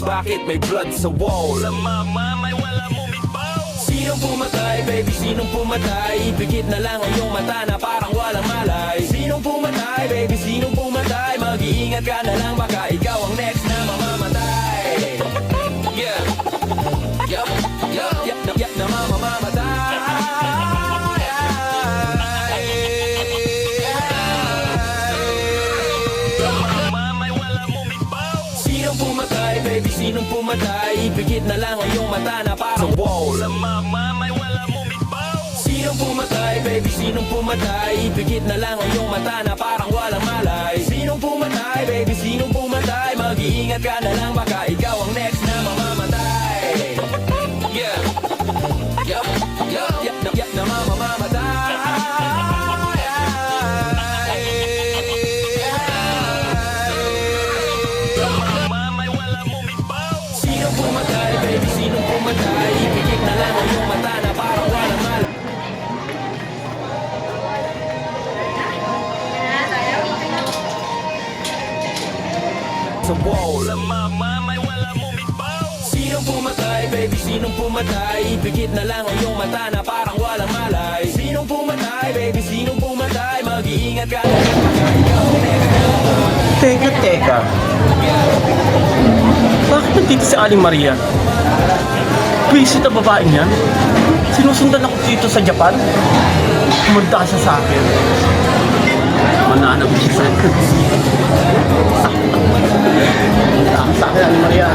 bakit may blood sa wall? Sa mama may wala mumibaw. Sinong pumatay, baby, sinong pumatay? Pikit na lang ang iyong mata na parang walang malay. Sinong pumatay, baby, sinong pumatay? Mag-iingat ka na lang, baka ikaw ang next na mamamatay. Yeah, yup, yup, yup, yup, yup, na mamamatay. Sa mama may wala mumibaw. Sinong pumatay, baby, sinong pumatay? Pikit na lang ang iyong mata na parang wall. Sa mama may wala mumibaw. Sinong pumatay, baby, sinong pumatay? Pikit na lang ang iyong mata na parang walang malay. Sinong pumatay, baby, sinong pumatay? Mag-iingat ka na lang, baka ikaw ang next na mamamatay. Yeah, yup, yup, yup, yup, yup, na mamamatay. Sa mama may wala mumibaw. Sinong pumatay, baby, sinong pumatay? Pikit na lang ang iyong mata na parang walang malay. Sa wall. Sa mama may wala mumibaw. Sinong pumatay, baby, sinong pumatay? Pikit na lang ang iyong mata na parang walang malay. Sinong pumatay, baby, sinong pumatay? Mag-iingat ka na lang, baka ikaw ang next na mamamatay. Teka. Bakit nandito si Aling Maria? Visit na babaeng yan? Sinusundan ako dito sa Japan? Pumunta ka siya sa akin. Mananap siya sa akin. Pumunta ka sa akin, Aling Maria.